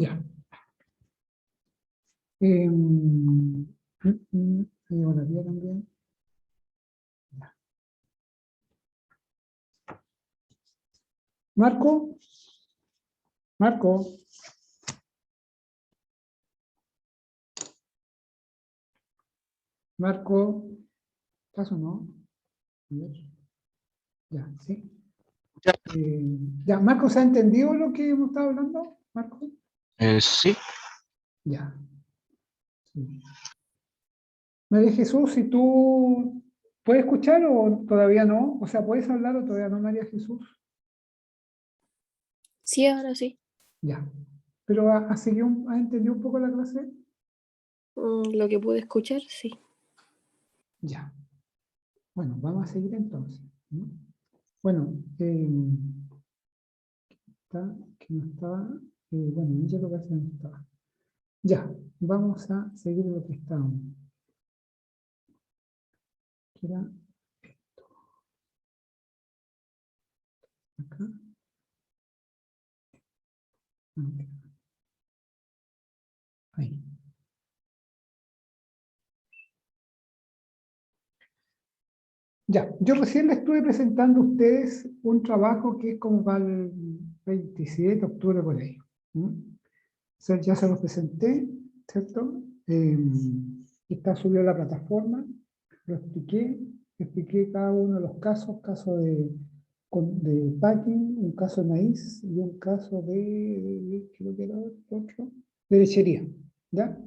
Ya. Volaría también. Ya. Marco. Marco. Marco. ¿Estás o no? A ver. Ya, sí. Ya, Marco, ¿se ha entendido lo que hemos estado hablando? Marco. Sí. Ya. Sí. María Jesús, si tú puedes escuchar o todavía no, o sea, ¿puedes hablar o todavía no, María Jesús? Sí, ahora sí. Ya. ¿Pero has entendido un poco la clase? Lo que pude escuchar, sí. Ya. Bueno, vamos a seguir entonces. ¿No? Bueno, que no estaba, bueno, ya lo que hace no estaba. Ya, vamos a seguir lo que estábamos. Que era esto. Acá. Acá. Ahí. Ya, yo recién le estuve presentando a ustedes un trabajo que es como para el 27 de octubre por ahí. ¿Mm? O sea, ya se los presenté, ¿cierto? Está subido a la plataforma, lo expliqué cada uno de los casos, caso de packing, un caso de maíz y un caso creo que era otro, de lechería, ¿ya?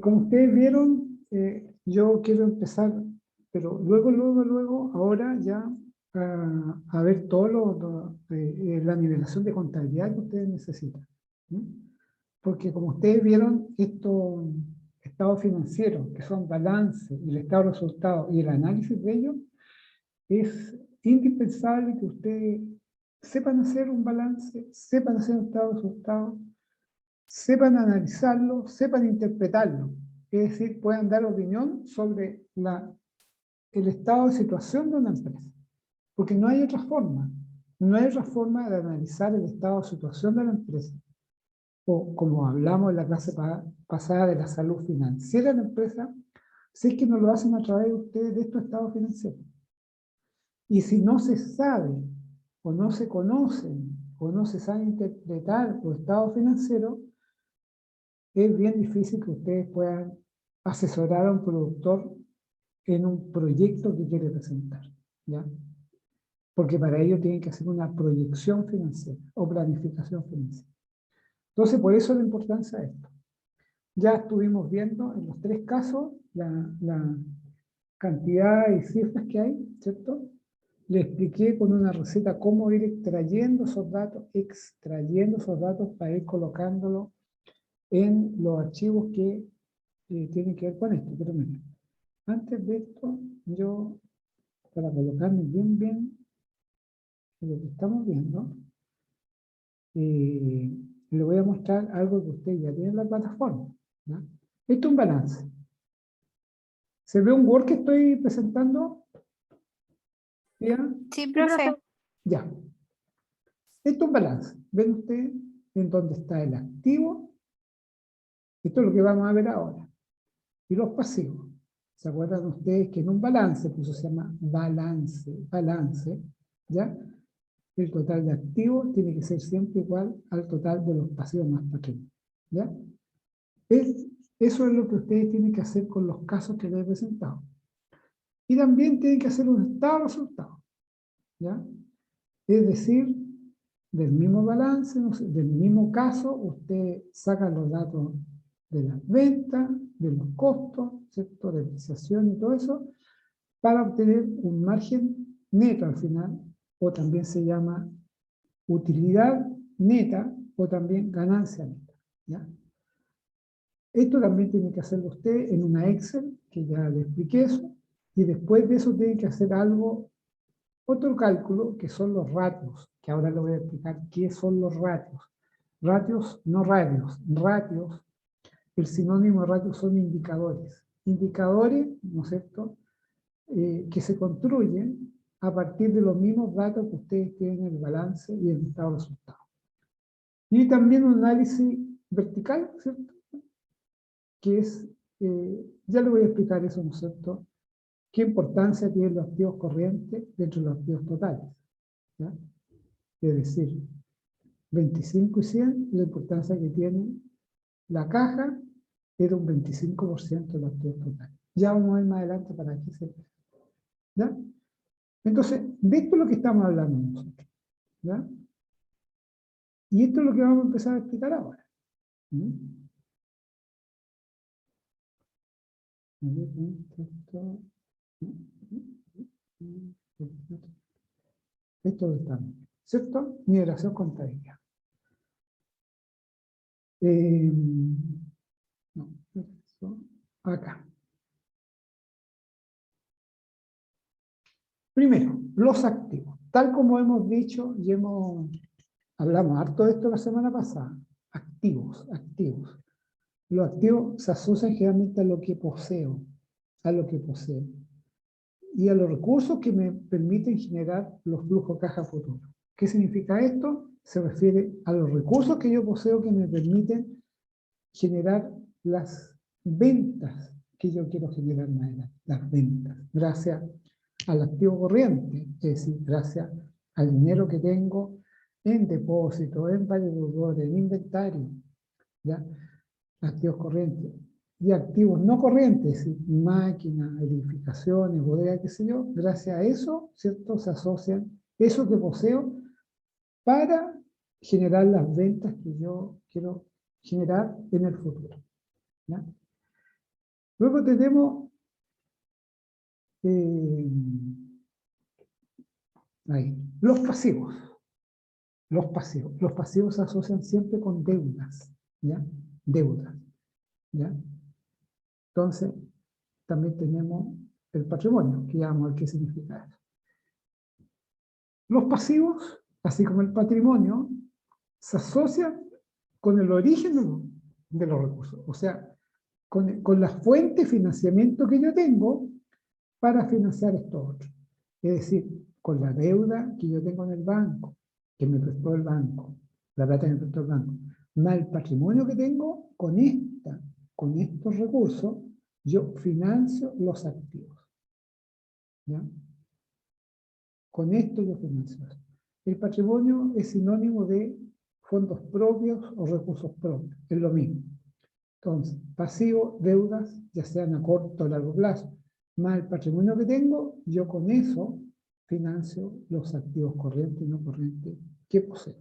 Como ustedes vieron, yo quiero empezar, pero luego, ahora ya a ver la nivelación de contabilidad que ustedes necesitan. ¿Sí? Porque como ustedes vieron, estos estados financieros, que son balance, el estado de resultados y el análisis de ellos, es indispensable que ustedes sepan hacer un balance, sepan hacer un estado de resultados, sepan analizarlo, sepan interpretarlo. Es decir, puedan dar opinión sobre el estado de situación de una empresa. Porque no hay otra forma. No hay otra forma de analizar el estado de situación de la empresa. O como hablamos en la clase pasada de la salud financiera de la empresa, si es que no lo hacen a través de ustedes de estos estados financieros. Y si no se sabe, o no se conocen, o no se sabe interpretar los estados financieros, es bien difícil que ustedes puedan asesorar a un productor en un proyecto que quiere presentar, ¿ya? Porque para ello tienen que hacer una proyección financiera o planificación financiera. Entonces, por eso la importancia de esto. Ya estuvimos viendo en los tres casos la cantidad y cifras que hay, ¿cierto? Le expliqué con una receta cómo ir extrayendo esos datos para ir colocándolos en los archivos que tienen que ver con esto. Pero miren, antes de esto, yo, para colocarme bien en lo que estamos viendo, le voy a mostrar algo que usted ya tiene en la plataforma. ¿Ya? Esto es un balance. ¿Se ve un Word que estoy presentando? ¿Ya? Sí, profe. Ya. Esto es un balance. ¿Ven ustedes en dónde está el activo? Esto es lo que vamos a ver ahora. Y los pasivos. ¿Se acuerdan ustedes que en un balance, pues eso se llama balance, ¿ya? El total de activos tiene que ser siempre igual al total de los pasivos más pequeños, ¿ya? Eso es lo que ustedes tienen que hacer con los casos que les he presentado. Y también tienen que hacer un estado de resultados, ¿ya? Es decir, del mismo balance, no sé, del mismo caso, usted saca los datos de las ventas, de los costos, ¿cierto? Depreciación y todo eso, para obtener un margen neto al final, o también se llama utilidad neta, o también ganancia neta, ¿ya? Esto también tiene que hacerlo usted en una Excel, que ya le expliqué eso, y después de eso tiene que hacer otro cálculo, que son los ratios, que ahora le voy a explicar qué son los ratios. Ratios, no radios, ratios, el sinónimo de ratios son indicadores. Indicadores, ¿no es cierto?, que se construyen a partir de los mismos datos que ustedes tienen en el balance y el estado de resultados. Y también un análisis vertical, ¿cierto? Que es, ya le voy a explicar eso, ¿no es cierto? ¿Qué importancia tienen los activos corrientes dentro de los activos totales? ¿Ya? Es decir, 25 y 100, la importancia que tiene la caja era un 25% de los activos totales. Ya vamos a ir más adelante para que se... ¿Ya? Entonces, de esto es lo que estamos hablando nosotros. ¿Ya? Y esto es lo que vamos a empezar a explicar ahora. ¿Mm? Esto lo estamos, ¿cierto? Migración contabilidad. No, esto, acá. Primero, los activos. Tal como hemos dicho y hablamos harto de esto la semana pasada. Activos, activos. Los activos se asocian generalmente a lo que poseo, y a los recursos que me permiten generar los flujos caja futuros. ¿Qué significa esto? Se refiere a los recursos que yo poseo que me permiten generar las ventas que yo quiero generar más adelante, las ventas, gracias al activo corriente, es decir, gracias al dinero que tengo en depósito, en validadores, en inventario, ¿ya? Activos corrientes. Y activos no corrientes, es decir, máquinas, edificaciones, bodegas, qué sé yo, gracias a eso, ¿cierto? Se asocian eso que poseo para generar las ventas que yo quiero generar en el futuro. ¿Ya? Luego tenemos ahí, los pasivos. Los pasivos. Los pasivos se asocian siempre con deudas. ¿Ya? Deudas. ¿Ya? Entonces, también tenemos el patrimonio, que ya vamos a ver qué significa eso. Los pasivos, así como el patrimonio, se asocian con el origen de los recursos. O sea, con la fuente de financiamiento que yo tengo para financiar esto otro. Es decir, con la deuda que yo tengo en el banco, que me prestó el banco, la plata que me prestó el banco, más el patrimonio que tengo, con estos recursos, yo financio los activos. ¿Ya? Con esto yo financio. El patrimonio es sinónimo de fondos propios o recursos propios, es lo mismo. Entonces, pasivo, deudas, ya sean a corto o largo plazo, más el patrimonio que tengo, yo con eso financio los activos corrientes y no corrientes que poseo.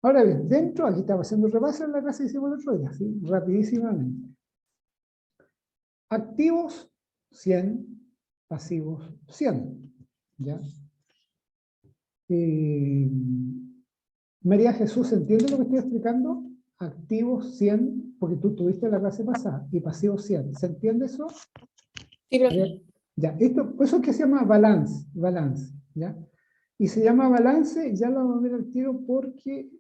Ahora bien, dentro, aquí estaba haciendo un repaso en la clase que hicimos el otro día, ¿sí? Rapidísimamente. Activos, 100, pasivos, 100. ¿Ya? María Jesús, ¿entiende lo que estoy explicando? Activos 100, porque tú tuviste la clase pasada, y pasivos 100. ¿Se entiende eso? Sí, profe. Ya, esto, eso es que se llama balance, ¿ya? Y se llama balance, ya lo vamos a ver al tiro, porque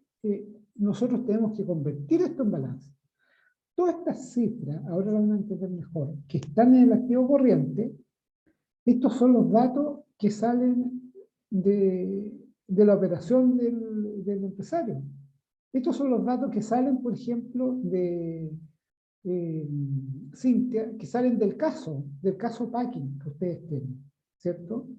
nosotros tenemos que convertir esto en balance. Todas estas cifras, ahora lo van a entender mejor, que están en el activo corriente, estos son los datos que salen de la operación del empresario. Estos son los datos que salen, por ejemplo, de Cintia, que salen del caso Packing que ustedes tienen, ¿cierto?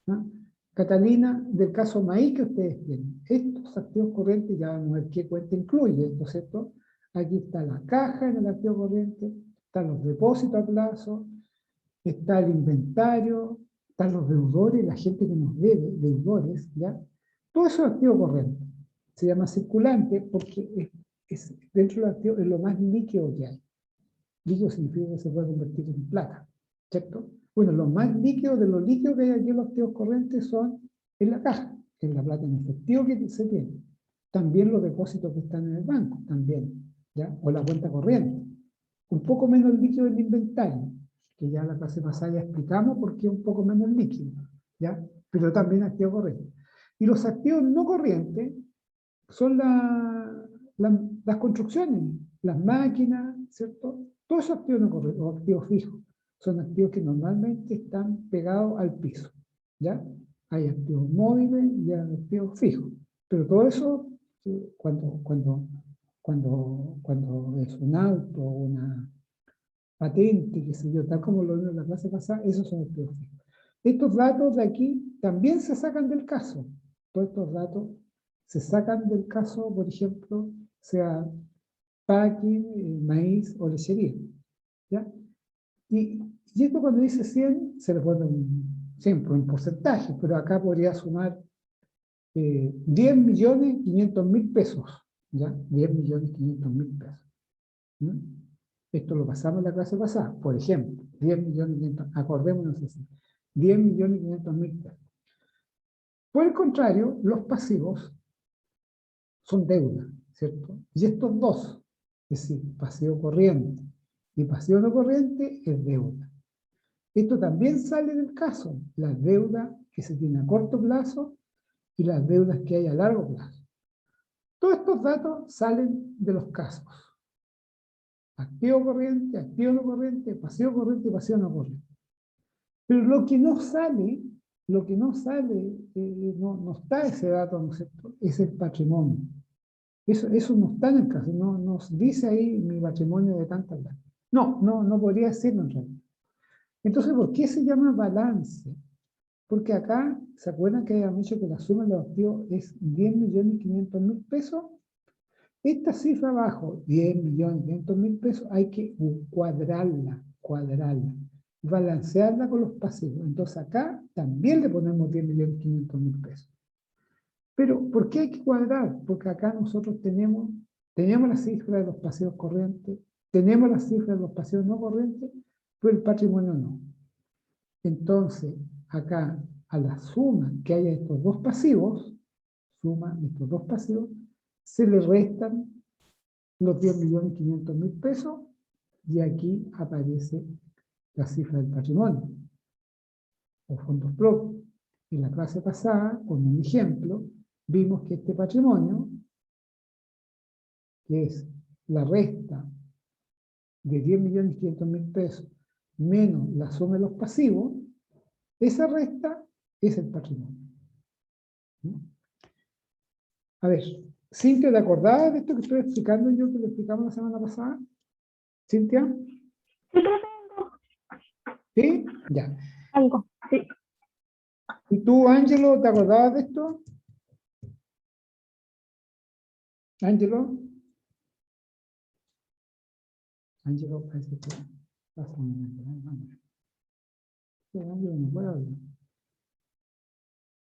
¿No? Catalina, del caso Maí que ustedes tienen. Estos activos corrientes, ya vamos a ver qué cuenta incluye esto, ¿cierto? Aquí está la caja en el activo corriente, están los depósitos a plazo, está el inventario, están los deudores, la gente que nos debe, deudores, ¿ya? Todo eso es activo corriente. Se llama circulante porque dentro del activo es lo más líquido que hay. Líquido significa que se puede convertir en plata, ¿cierto? Bueno, lo más líquido de los líquidos que hay aquí en los activos corrientes son en la caja, en la plata en efectivo que se tiene. También los depósitos que están en el banco, también, ¿ya? O la cuenta corriente. Un poco menos líquido en el inventario, que ya la clase pasada ya explicamos por qué un poco menos líquido, ¿ya? Pero también activo corriente. Y los activos no corrientes son las construcciones, las máquinas, ¿cierto? Todos esos activos no corrientes, o activos fijos, son activos que normalmente están pegados al piso, ¿ya? Hay activos móviles y hay activos fijos. Pero todo eso, cuando es un auto, una patente, qué sé yo, tal como lo vimos en la clase pasada, esos son activos fijos. Estos datos de aquí también se sacan del caso. Todos estos datos se sacan del caso, por ejemplo, sea packing, maíz o lechería. ¿Ya? Y esto cuando dice 100, se le pone siempre un porcentaje, pero acá podría sumar 10.500.000 pesos. ¿Ya? 10.500.000 pesos. ¿Mm? Esto lo pasamos en la clase pasada, por ejemplo, 10.500.000, acordémonos así, 10.500.000 pesos. Por el contrario, los pasivos son deuda, ¿cierto? Y estos dos, es decir, pasivo corriente y pasivo no corriente, es deuda. Esto también sale del caso, las deudas que se tienen a corto plazo y las deudas que hay a largo plazo. Todos estos datos salen de los casos. Activo corriente, activo no corriente, pasivo corriente y pasivo no corriente. Pero lo que no sale, no está ese dato, ¿no es cierto? Es el patrimonio. Eso no está en el caso, no nos dice ahí mi patrimonio de tantas plata. No podría decirlo en realidad. Entonces, ¿por qué se llama balance? Porque acá, ¿se acuerdan que habíamos dicho que la suma de los activos es 10.500.000 pesos? Esta cifra abajo, 10.500.000 pesos, hay que cuadrarla, balancearla con los pasivos. Entonces acá también le ponemos 10.500.000 pesos. Pero, ¿por qué hay que cuadrar? Porque acá nosotros tenemos la cifra de los pasivos corrientes, tenemos la cifra de los pasivos no corrientes, pero el patrimonio no. Entonces, acá, a la suma que haya estos dos pasivos, se le restan los 10.500.000 pesos y aquí aparece la cifra del patrimonio o fondos propios. En la clase pasada, con un ejemplo, vimos que este patrimonio, que es la resta de 10.500.000 pesos menos la suma de los pasivos, esa resta es el patrimonio. A ver, Cintia, ¿te acordabas de esto que estoy explicando yo, que lo explicamos la semana pasada? ¿Cintia? Sí, tengo ¿Sí? Ya. algo, sí. ¿Y tú, Ángelo, te acordabas de esto? ¿Ángelo? Ángelo, parece que pasa un momento. Ángelo no puede hablar.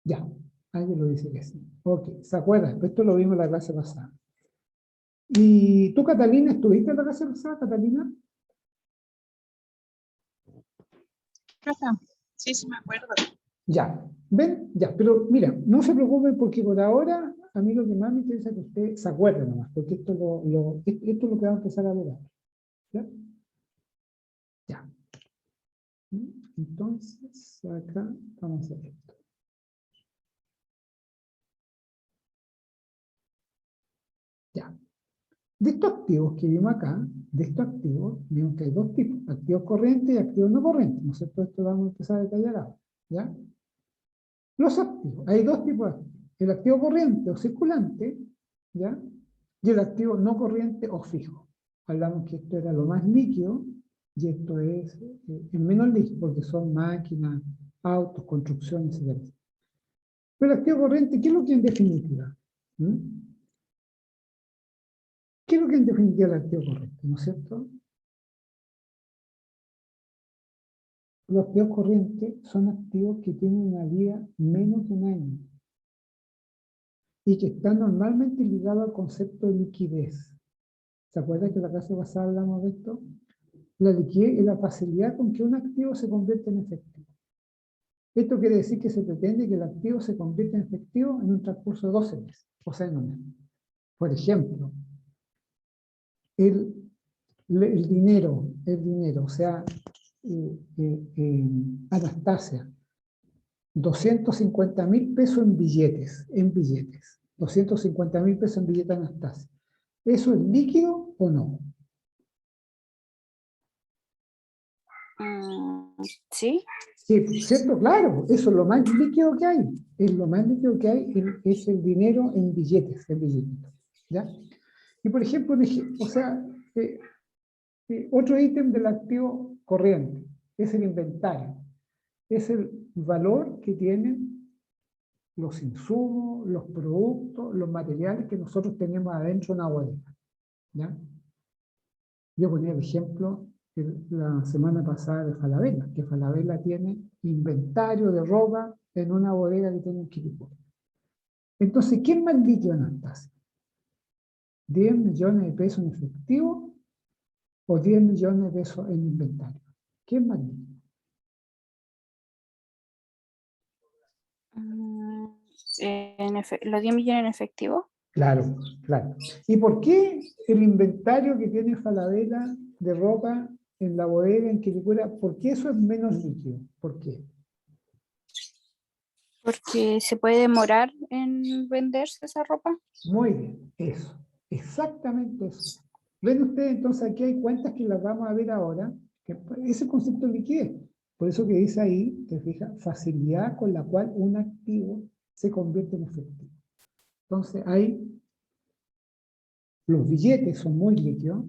Ya, Ángelo dice que sí. Ok, ¿se acuerdan? Esto lo vimos en la clase pasada. ¿Y tú, Catalina, estuviste en la clase pasada, Catalina? Sí, sí me acuerdo. Ya, ¿ven? Ya, pero mira, no se preocupen porque por ahora, a mí lo que más me interesa es que usted se acuerde nomás, porque esto, esto es lo que vamos a empezar a ver ahora. ¿Ya? Ya. Entonces, acá vamos a hacer esto. Ya. De estos activos que vimos acá, vimos que hay dos tipos, activos corrientes y activos no corrientes, ¿no es cierto? Esto lo vamos a empezar a detallar ahora, ¿ya? Los activos, hay dos tipos de activos, el activo corriente o circulante, ¿ya? Y el activo no corriente o fijo. Hablamos que esto era lo más líquido y esto es el menos líquido, porque son máquinas, autos, construcciones, etc. Pero el activo corriente, ¿qué es lo que en definitiva? ¿Mm? ¿Qué es lo que en definitiva el activo corriente? ¿No es cierto? Los activos corrientes son activos que tienen una vida menos de un año y que están normalmente ligados al concepto de liquidez. ¿Se acuerdan que en la clase pasada hablamos de esto? La liquidez es la facilidad con que un activo se convierte en efectivo. Esto quiere decir que se pretende que el activo se convierta en efectivo en un transcurso de 12 meses, o sea, en un año. Por ejemplo, el dinero, o sea, Anastasia, 250.000 pesos en billetes, 250.000 pesos en billetes Anastasia. ¿Eso es líquido o no? Sí. Sí, ¿cierto? Claro, eso es lo más líquido que hay. Es lo más líquido que hay, es el dinero en billetes, en billetitos. ¿Ya? Y por ejemplo, o sea, otro ítem del activo corriente es el inventario. Es el valor que tienen los insumos, los productos, los materiales que nosotros tenemos adentro de una bodega. ¿Ya? Yo ponía el ejemplo la semana pasada de Falabella, que Falabella tiene inventario de ropa en una bodega que tiene en Quilipó. Entonces, ¿quién más líquido, Anastasia? ¿10 millones de pesos en efectivo o 10 millones de pesos en inventario? ¿Quién más líquido? Los 10 millones en efectivo. Claro, claro. ¿Y por qué el inventario que tiene Falabella de ropa en la bodega en Quilicura, por qué eso es menos líquido? ¿Por qué? Porque se puede demorar en venderse esa ropa. Muy bien, eso, exactamente eso. Ven ustedes, entonces aquí hay cuentas que las vamos a ver ahora, que ese concepto de liquidez. Por eso que dice ahí, te fijas, facilidad con la cual un activo se convierte en efectivo. Entonces ahí los billetes son muy líquidos,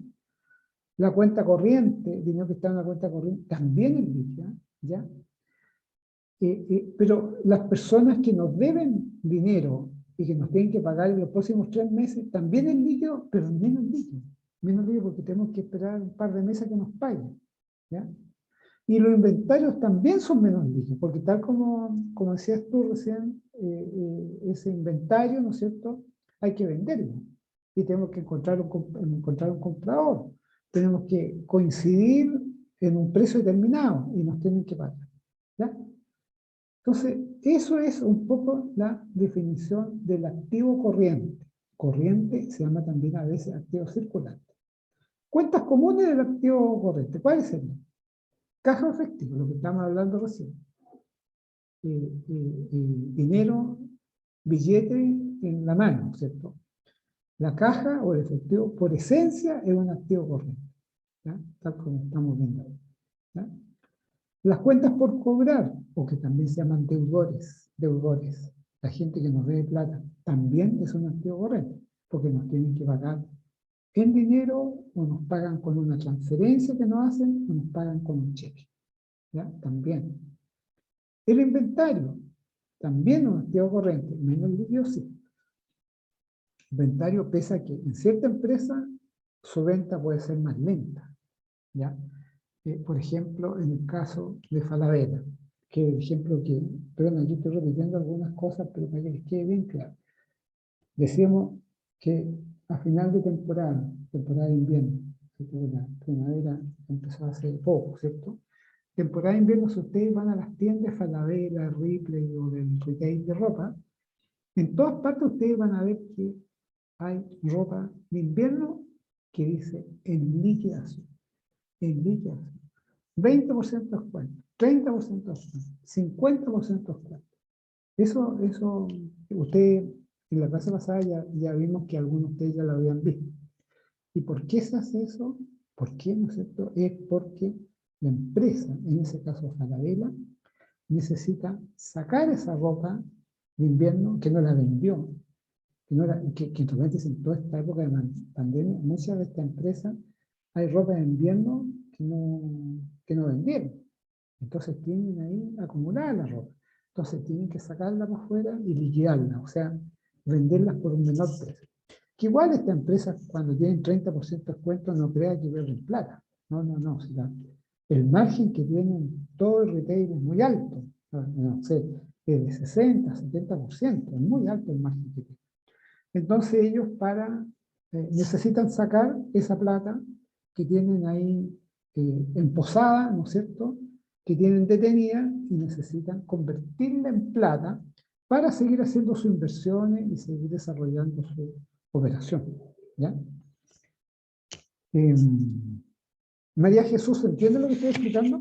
la cuenta corriente, el dinero que está en la cuenta corriente también es líquida, ¿ya? Pero las personas que nos deben dinero y que nos tienen que pagar en los próximos 3 meses, también es líquido, pero menos líquido. Menos líquido porque tenemos que esperar un par de meses que nos paguen. ¿Ya? Y los inventarios también son menos líquidos, porque tal como decías tú recién, ese inventario, ¿no es cierto?, hay que venderlo. Y tenemos que encontrar un comprador. Tenemos que coincidir en un precio determinado y nos tienen que pagar. ¿Ya? Entonces, eso es un poco la definición del activo corriente. Corriente se llama también a veces activo circulante. Cuentas comunes del activo corriente. ¿Cuáles serían? Caja efectiva, lo que estamos hablando recién. Dinero, billete en la mano, ¿cierto? La caja o el efectivo, por esencia, es un activo corriente. ¿Ya? Tal como estamos viendo ahí. ¿Ya? Las cuentas por cobrar, o que también se llaman deudores, la gente que nos debe plata, también es un activo corriente, porque nos tienen que pagar en dinero, o nos pagan con una transferencia que nos hacen, o nos pagan con un cheque. ¿Ya? También. El inventario, también un activo corriente, menos líquido sí. Inventario pesa que en cierta empresa su venta puede ser más lenta. ¿Ya? Por ejemplo, en el caso de Falabella, que el ejemplo que, perdón, aquí estoy repitiendo algunas cosas, pero para que les quede bien claro. Decíamos que a final de temporada de invierno, la primavera empezó hace poco, ¿cierto? Temporada de invierno, si ustedes van a las tiendas Falabella, Ripley o del retail de ropa, en todas partes ustedes van a ver que hay ropa de invierno que dice en liquidación. En liquidación. 20% de descuento, 30% de descuento, 50% de descuento. Eso, usted en la clase pasada ya vimos que algunos de ustedes ya lo habían visto. ¿Y por qué se hace eso? ¿Por qué, no es cierto? Es porque la empresa, en ese caso Falabella, necesita sacar esa ropa de invierno que no la vendió, que en toda esta época de pandemia, muchas de estas empresas hay ropa de invierno que no vendieron. Entonces tienen ahí acumulada la ropa. Entonces tienen que sacarla por fuera y liquidarla, o sea, venderlas por un menor precio. Que igual esta empresa, cuando tienen 30% de descuento, no crea que pierden plata. No. El margen que tienen todo el retail es muy alto. No sé, es de 60, 70%, es muy alto el margen que tienen. Entonces ellos necesitan sacar esa plata que tienen ahí en posada, ¿no es cierto?, que tienen detenida y necesitan convertirla en plata para seguir haciendo sus inversiones y seguir desarrollando su operación. ¿Ya? María Jesús, ¿entiende lo que estoy explicando?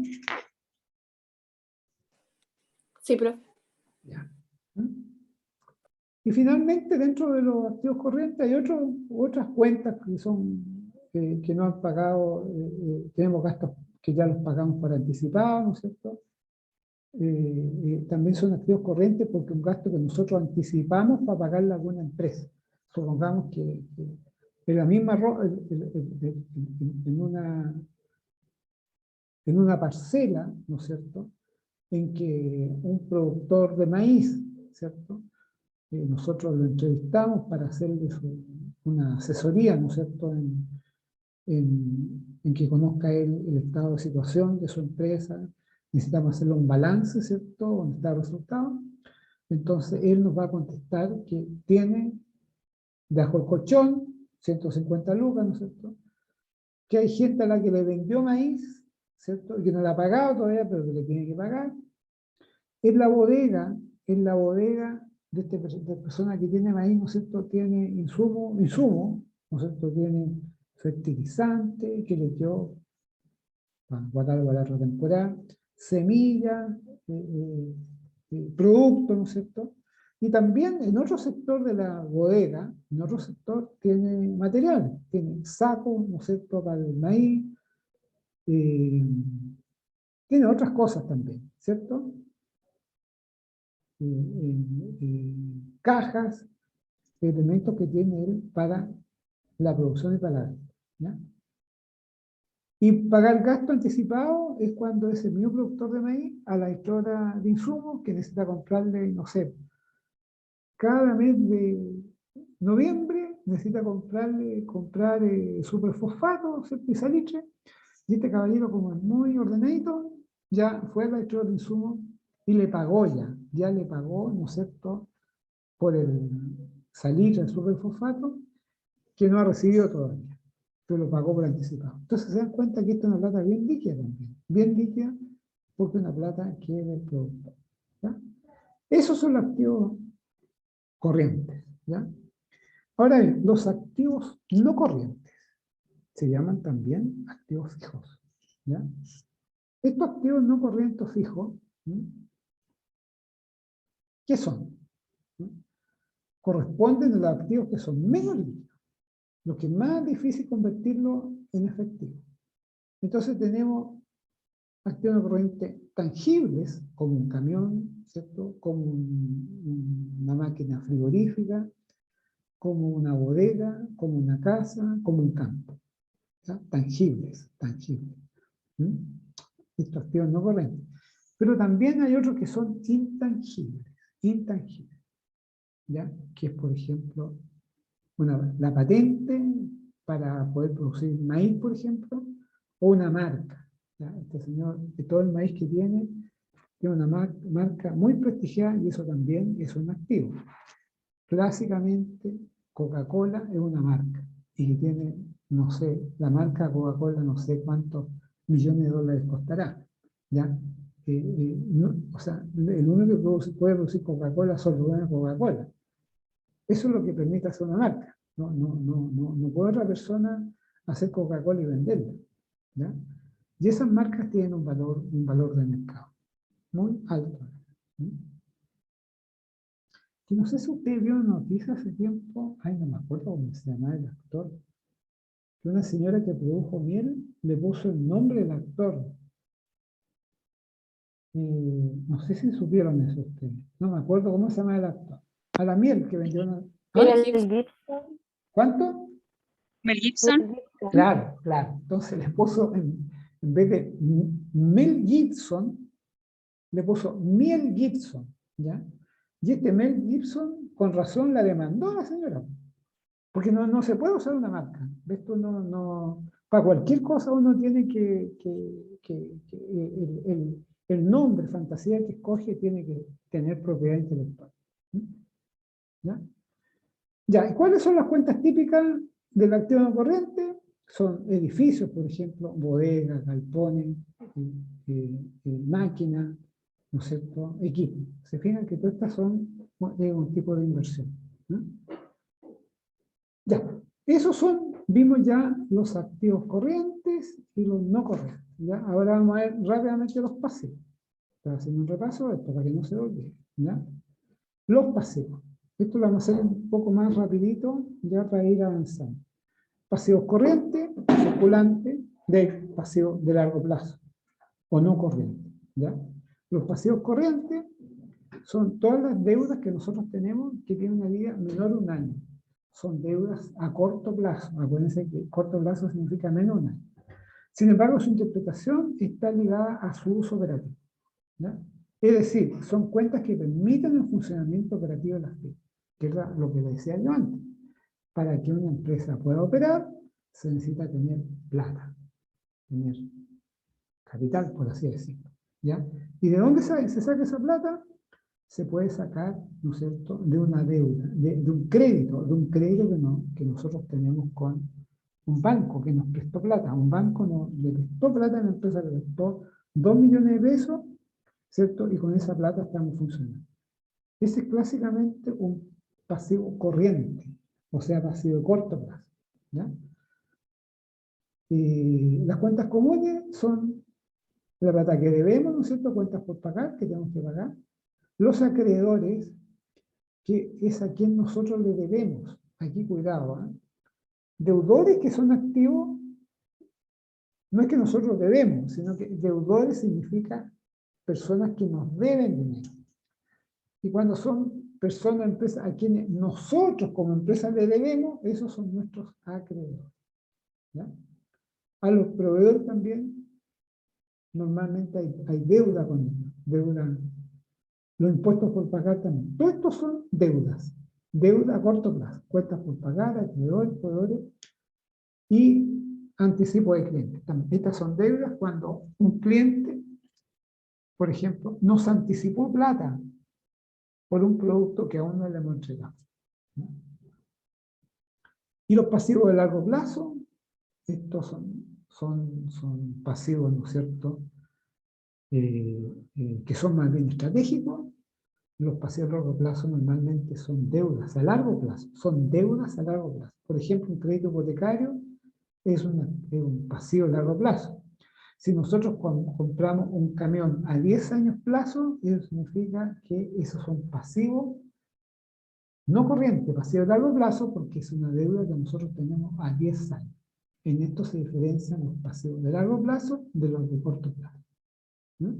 Sí, profe. Ya. Y finalmente, dentro de los activos corrientes hay otras cuentas que no han pagado, tenemos gastos que ya los pagamos por anticipado, ¿no es cierto? también son activos corrientes porque un gasto que nosotros anticipamos para pagarle a alguna empresa. Supongamos que en la misma en una parcela, ¿no es cierto?, en que un productor de maíz, ¿cierto?, nosotros lo entrevistamos para hacerle una asesoría, ¿no es cierto?, en que conozca él el estado de situación de su empresa. Necesitamos hacerle un balance, ¿cierto?, donde está el resultado. Entonces él nos va a contestar que tiene bajo el colchón 150 lucas, ¿no es cierto?, que hay gente a la que le vendió maíz, ¿cierto?, y que no le ha pagado todavía, pero que le tiene que pagar. En la bodega de esta persona que tiene maíz, ¿no es cierto?, tiene insumo, ¿no es cierto?, tiene fertilizante que le dio para guardar la temporada, semilla, producto, ¿no es cierto? Y también en otro sector de la bodega, en otro sector tiene material, tiene saco, ¿no es cierto?, para el maíz, tiene otras cosas también, ¿cierto? Cajas, elementos que tiene él para la producción y para la venta, ¿ya? Y pagar gasto anticipado es cuando ese mismo productor de maíz a la historia de insumos que necesita comprarle, no sé, cada mes de noviembre necesita comprar superfosfato, ¿cierto?, y salitre, y este caballero, como es muy ordenadito, ya fue a la historia de insumos y le pagó ya le pagó, ¿no es cierto?, por el salitre, el superfosfato, que no ha recibido todavía, pero lo pagó por anticipado. Entonces se dan cuenta que esta es una plata bien líquida también, bien líquida, porque es una plata que es del productor, ¿ya? Esos son los activos corrientes, ¿ya? Ahora bien, los activos no corrientes se llaman también activos fijos, ¿ya? Estos activos no corrientes fijos, ¿sí?, ¿qué son? ¿Sí? Corresponden a los activos que son menos líquidos, lo que es más difícil convertirlo en efectivo. Entonces tenemos activos no corrientes tangibles, como un camión, ¿cierto?, como una máquina frigorífica, como una bodega, como una casa, como un campo, ¿ya? Tangibles. ¿Mm? Estos activos no corrientes. Pero también hay otros que son intangibles, ¿ya? Que es, por ejemplo, la patente para poder producir maíz, por ejemplo, o una marca, ¿ya? Este señor, de todo el maíz que tiene una marca muy prestigiada y eso también es un activo. Clásicamente, Coca-Cola es una marca y que tiene, no sé, la marca Coca-Cola no sé cuántos millones de dólares costará, ¿ya? O sea, el único que puede producir Coca-Cola solo es Coca-Cola. Eso es lo que permite hacer una marca. No puede otra persona hacer Coca-Cola y venderla, ¿ya? Y esas marcas tienen un valor de mercado muy alto. ¿Sí? Y no sé si usted vio una noticia hace tiempo, ay, no me acuerdo cómo se llama el actor, que una señora que produjo miel le puso el nombre del actor. No sé si supieron eso ustedes. No me acuerdo cómo se llama el actor. A la miel que vendió una... ¿Ah? Mel Gibson. ¿Cuánto? Mel Gibson. Claro. Entonces le puso, en vez de Mel Gibson, le puso Miel Gibson, ¿ya? Y este Mel Gibson, con razón, la demandó a la señora. Porque no se puede usar una marca. Esto para cualquier cosa uno tiene el nombre, fantasía que escoge, tiene que tener propiedad intelectual. ¿Ya? Ya, ¿y cuáles son las cuentas típicas del activo no corriente? Son edificios, por ejemplo, bodegas, galpones, máquinas, ¿no es cierto?, equipos. Se fijan que todas estas son un tipo de inversión, ¿no? Ya, vimos ya los activos corrientes y los no corrientes. ¿Ya? Ahora vamos a ver rápidamente los pasivos. Para hacer un repaso de esto, para que no se olvide. ¿Ya? Los pasivos. Esto lo vamos a hacer un poco más rapidito, ya para ir avanzando. Pasivos corrientes, circulantes, de pasivos de largo plazo, o no corriente. ¿Ya? Los pasivos corrientes son todas las deudas que nosotros tenemos que tienen una vida menor de un año. Son deudas a corto plazo. Acuérdense que corto plazo significa menos de un año. Sin embargo, su interpretación está ligada a su uso operativo, ¿ya? Es decir, son cuentas que permiten el funcionamiento operativo de las firmas, que es lo que les decía yo antes. Para que una empresa pueda operar, se necesita tener plata, tener capital, por así decirlo, ¿ya? ¿Y de dónde se saca esa plata? Se puede sacar, ¿no es cierto?, de una deuda, de un crédito que nosotros tenemos con un banco que nos prestó plata. Un banco le prestó plata a una empresa, le prestó 2 millones de pesos, ¿cierto? Y con esa plata estamos funcionando. Ese es clásicamente un pasivo corriente, o sea, pasivo de corto plazo, ¿ya? Y las cuentas comunes son la plata que debemos, ¿no es cierto?, cuentas por pagar, que tenemos que pagar. Los acreedores, que es a quien nosotros le debemos. Aquí cuidado, ¿eh? Deudores que son activos, no es que nosotros debemos, sino que deudores significa personas que nos deben dinero. Y cuando son personas, empresas a quienes nosotros como empresa le debemos, esos son nuestros acreedores, ¿ya? A los proveedores también, normalmente hay deuda con ellos, deuda. Los impuestos por pagar también. Todos estos son deudas. Deuda a corto plazo. Cuentas por pagar, acreedores, proveedores y anticipo de clientes. También. Estas son deudas cuando un cliente, por ejemplo, nos anticipó plata por un producto que aún no le hemos entregado. Y los pasivos de largo plazo, estos son pasivos, ¿no es cierto?, que son más bien estratégicos. Los pasivos a largo plazo normalmente son deudas a largo plazo, son deudas a largo plazo. Por ejemplo, un crédito hipotecario es un pasivo a largo plazo. Si nosotros compramos un camión a 10 años plazo, eso significa que esos son pasivos, no corrientes, pasivos a largo plazo, porque es una deuda que nosotros tenemos a 10 años. En esto se diferencian los pasivos de largo plazo de los de corto plazo, ¿no?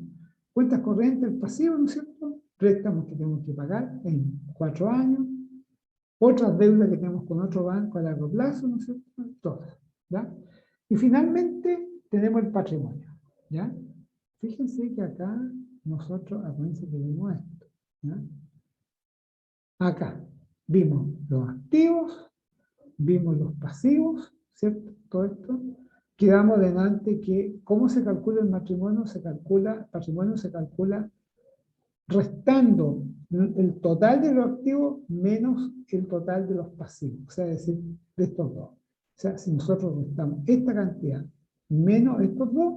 Cuentas corrientes, el pasivo, ¿no es cierto? Préstamos que tenemos que pagar en 4 años, otras deudas que tenemos con otro banco a largo plazo, ¿no es cierto? Todas, ¿ya? Y finalmente tenemos el patrimonio, ¿ya? Fíjense que acá nosotros, acuérdense que vimos esto, ¿ya? Acá vimos los activos, vimos los pasivos, ¿cierto? Todo esto. Quedamos delante que, ¿cómo se calcula el patrimonio? Patrimonio se calcula restando el total de los activos menos el total de los pasivos, o sea, es decir, de estos dos. O sea, si nosotros restamos esta cantidad menos estos dos,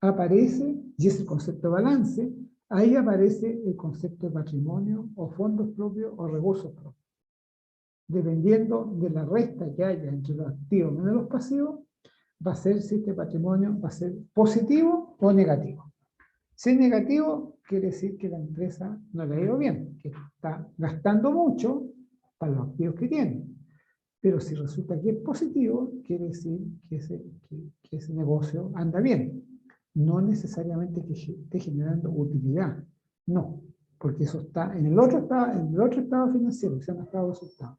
aparece, y es el concepto de balance, ahí aparece el concepto de patrimonio o fondos propios o recursos propios. Dependiendo de la resta que haya entre los activos menos los pasivos, va a ser si este patrimonio va a ser positivo o negativo. Si es negativo, quiere decir que la empresa no le ha ido bien, que está gastando mucho para los activos que tiene. Pero si resulta que es positivo, quiere decir que ese negocio anda bien. No necesariamente que esté generando utilidad. No, porque eso está en el otro estado financiero, que se llama estado de resultados.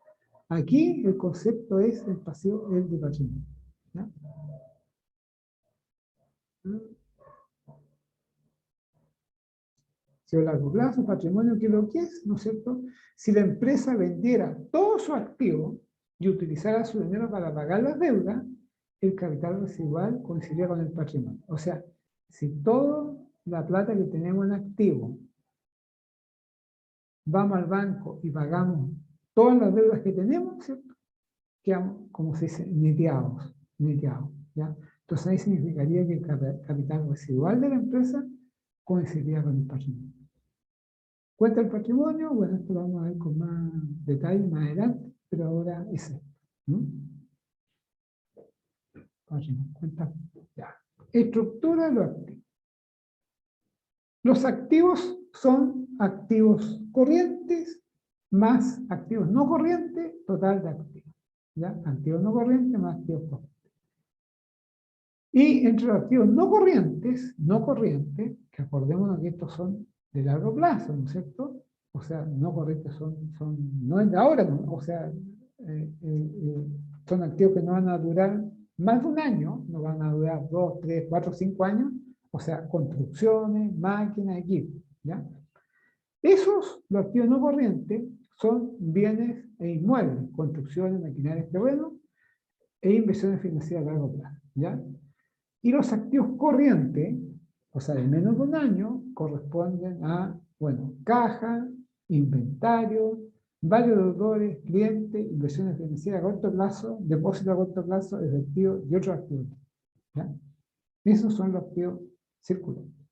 Aquí el concepto es el pasivo, el de patrimonio, ¿ya? Si a largo plazo, patrimonio, ¿qué es lo que es? ¿No es cierto? Si la empresa vendiera todo su activo y utilizara su dinero para pagar las deudas, el capital residual coincidiría con el patrimonio. O sea, si toda la plata que tenemos en activo vamos al banco y pagamos todas las deudas que tenemos, ¿cierto?, quedamos, como se dice, neteados, ¿ya? Entonces ahí significaría que el capital residual de la empresa coincidiría con el patrimonio. Cuenta el patrimonio, bueno, esto lo vamos a ver con más detalle más adelante, pero ahora es esto. Patrimonio, cuenta, ya. Estructura de los activos. Los activos son activos corrientes más activos no corrientes, total de activos. ¿Ya? Activos no corrientes más activos corrientes. Y entre los activos no corrientes, que acordémonos que estos son de largo plazo, ¿no es cierto? O sea, no corrientes no es de ahora, ¿no? O sea, son activos que no van a durar más de un año, no van a durar 2, 3, 4, 5 años, o sea, construcciones, máquinas, equipos, ¿ya? Los activos no corrientes, son bienes e inmuebles, construcciones, maquinarias, terrenos, e inversiones financieras a largo plazo, ¿ya? Y los activos corrientes, o sea, de menos de un año, corresponden a, bueno, caja, inventario, varios deudores, clientes, inversiones financieras a corto plazo, depósito a corto plazo, efectivo y otros activos, ¿ya? Esos son los activos circulantes,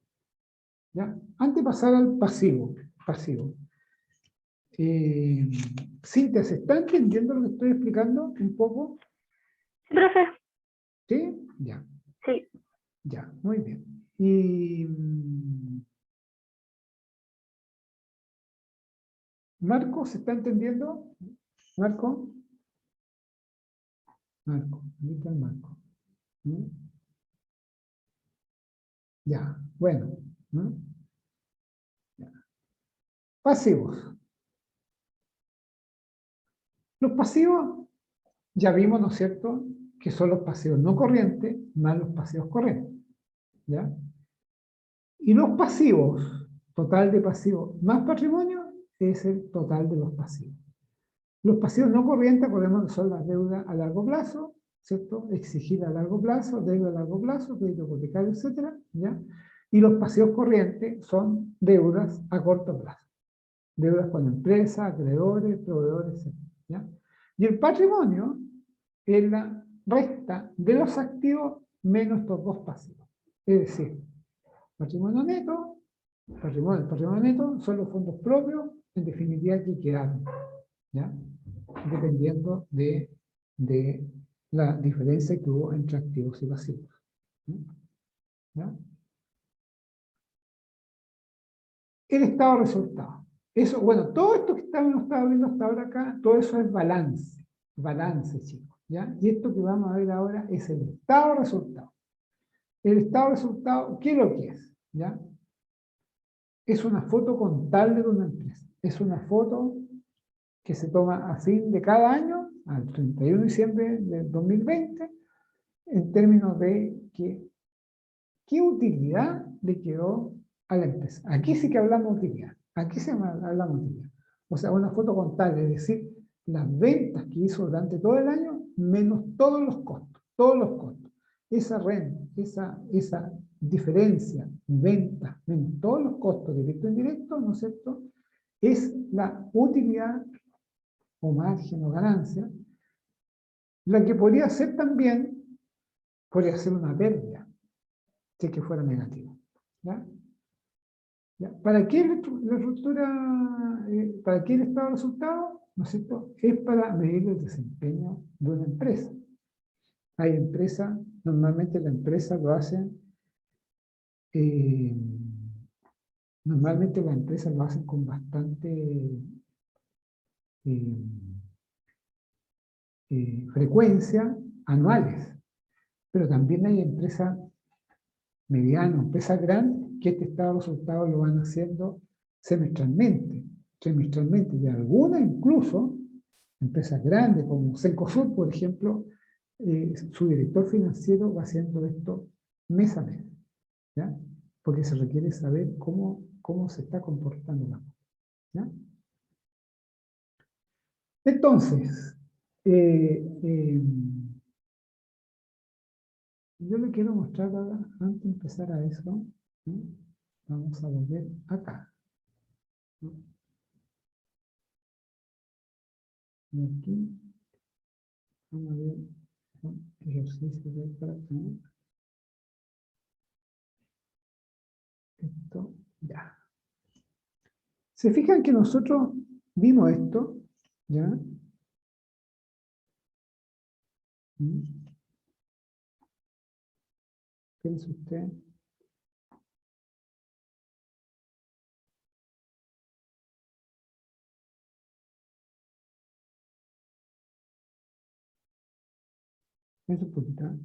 ¿ya? Antes de pasar al pasivo. Cintia, ¿se está entendiendo lo que estoy explicando un poco? Sí, profe. ¿Sí? Ya. Sí. Ya, muy bien. Y Marco, ¿se está entendiendo? Marco. Marco, ¿dónde está el Marco? ¿Mm? Ya, bueno. ¿Mm? Ya. Pasivos. Los pasivos, ya vimos, ¿no es cierto?, que son los pasivos no corrientes más los pasivos corrientes. ¿Ya? Y los pasivos, total de pasivos más patrimonio, es el total de los pasivos. Los pasivos no corrientes, podemos que son las deudas a largo plazo, ¿cierto? Exigir a largo plazo, deuda a largo plazo, crédito hipotecario, etcétera, ¿ya? Y los pasivos corrientes son deudas a corto plazo. Deudas con empresas, acreedores, proveedores, etcétera, ¿ya? Y el patrimonio es la resta de los activos menos estos dos pasivos. Es decir, patrimonio neto, el patrimonio neto son los fondos propios, en definitiva, que quedaron, ¿ya? Dependiendo de la diferencia que hubo entre activos y pasivos. ¿Ya? El estado de resultado. Eso, bueno, todo esto que estamos viendo hasta ahora acá, todo eso es balance, chicos. ¿Ya? Y esto que vamos a ver ahora es el estado de resultado. El estado de resultado, ¿qué es lo que es? ¿Ya? Es una foto contable de una empresa. Es una foto que se toma a fin de cada año, al 31 de diciembre del 2020, en términos de qué utilidad le quedó a la empresa. Aquí sí que hablamos de utilidad. Aquí sí hablamos de utilidad. O sea, una foto contable, es decir, las ventas que hizo durante todo el año, menos todos los costos, todos los costos. Esa renta, esa diferencia, ventas, menos todos los costos directos e indirectos, ¿no es cierto?, es la utilidad o margen o ganancia, la que podría ser también, podría ser una pérdida, si es que fuera negativo. ¿Ya? ¿Ya? ¿Para qué la estructura, para qué el estado de resultados? ¿No es cierto? Es para medir el desempeño de una empresa. Hay empresas, normalmente la empresa lo hacen, eh, normalmente las empresas lo hacen con bastante eh, frecuencia, anuales, pero también hay empresas medianas, empresas grandes, que este estado de resultados lo van haciendo trimestralmente, y algunas incluso, empresas grandes como Cencosud, por ejemplo, su director financiero va haciendo esto mes a mes, ¿ya? Porque se requiere saber cómo se está comportando la cosa, ¿ya? Entonces, yo le quiero mostrar ahora, antes de empezar a eso, ¿no? Vamos a volver acá, ¿no? Y aquí, vamos a ver un ejercicio de para acá. Esto, ya. ¿Se fijan que nosotros vimos esto? ¿Ya? Piensa usted. Piensa un poquito.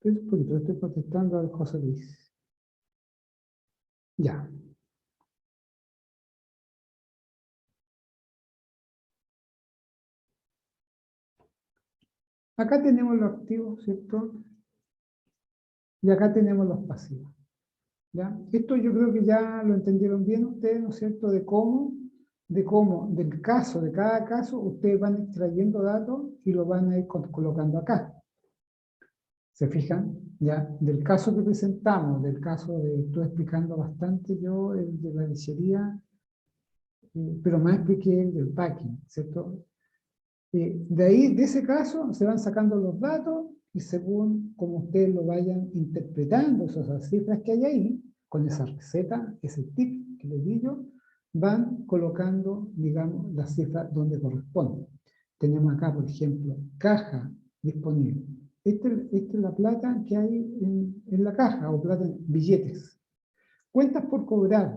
un poquito, estoy contestando al José Luis. Ya. Acá tenemos los activos, ¿cierto? Y acá tenemos los pasivos. ¿Ya? Esto yo creo que ya lo entendieron bien ustedes, ¿no es cierto? De cómo, del caso, de cada caso, ustedes van extrayendo datos y lo van a ir colocando acá. ¿Se fijan? Ya, del caso que presentamos, del caso de, estoy explicando bastante yo, el de la lechería, pero más expliqué el del packing, ¿cierto? De ahí, de ese caso, se van sacando los datos y según como ustedes lo vayan interpretando, esas cifras que hay ahí, con esa receta, ese tip que les di yo, van colocando, digamos, las cifras donde corresponden. Tenemos acá, por ejemplo, caja disponible. Esta es la plata que hay en la caja, o plata en billetes. Cuentas por cobrar.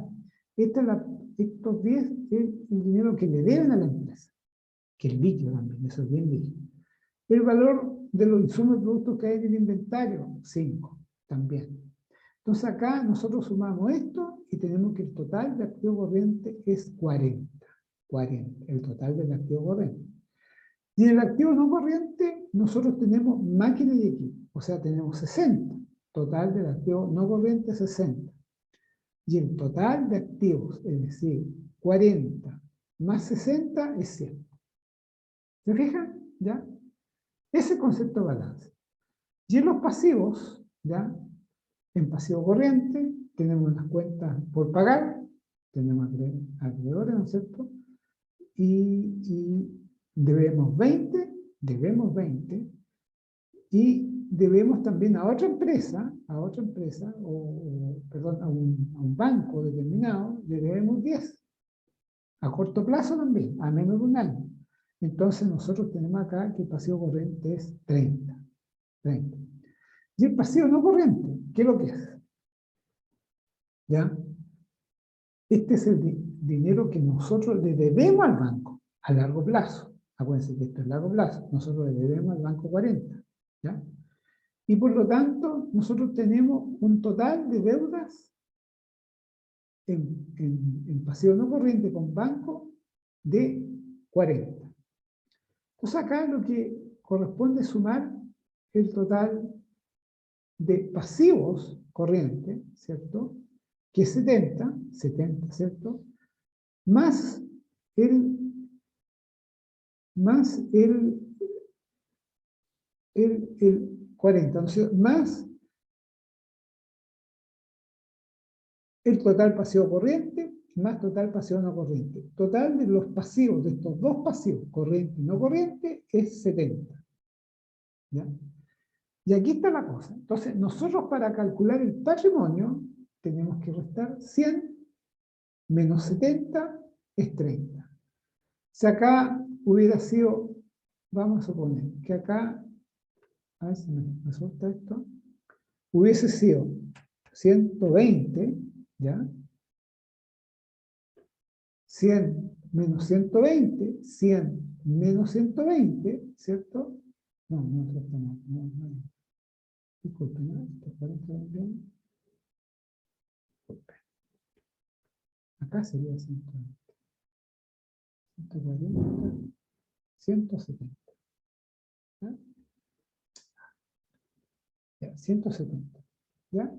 Estos 10 es el dinero que le deben a la empresa, que es líquido también, eso es bien líquido. El valor de los insumos y productos que hay en el inventario, 5, también. Entonces acá nosotros sumamos esto y tenemos que el total de activo corriente es 40. 40, el total del activo corriente. Y en el activo no corriente, nosotros tenemos máquina y equipo, o sea, tenemos 60. Total del activo no corriente, 60. Y el total de activos, es decir, 40 más 60 es 100. ¿Se fijan? ¿Ya? Ese concepto de balance. Y en los pasivos, ¿ya? En pasivo corriente, tenemos las cuentas por pagar, tenemos acreedores, ¿no es cierto? Y debemos 20, y debemos también a otra empresa, perdón, a un banco determinado, le debemos 10. A corto plazo también, a menos de un año. Entonces nosotros tenemos acá que el pasivo corriente es 30. Y el pasivo no corriente, ¿qué es lo que es? ¿Ya? Este es el dinero que nosotros le debemos al banco a largo plazo. Acuérdense que esto es largo plazo. Nosotros le debemos al banco 40. ¿Ya? Y por lo tanto, nosotros tenemos un total de deudas en pasivo no corriente con banco de 40. Entonces acá lo que corresponde es sumar el total de pasivos corrientes, ¿cierto? Que es 70, ¿cierto? Más el 40, ¿no es cierto? Más el total pasivo corriente, más total pasivo no corriente. Total de los pasivos, de estos dos pasivos, corriente y no corriente, es 70. ¿Ya? Y aquí está la cosa. Entonces, nosotros para calcular el patrimonio, tenemos que restar 100 menos 70 es 30. Si acá hubiera sido, vamos a suponer que acá, a ver si me resulta esto, hubiese sido 120, ¿ya? 100 menos 120, 100 menos 120, ¿cierto? No, disculpen, ¿no? Esto parece bien. Acá sería 120. 140, 170. ¿Ya? Ya, 170. ¿Ya?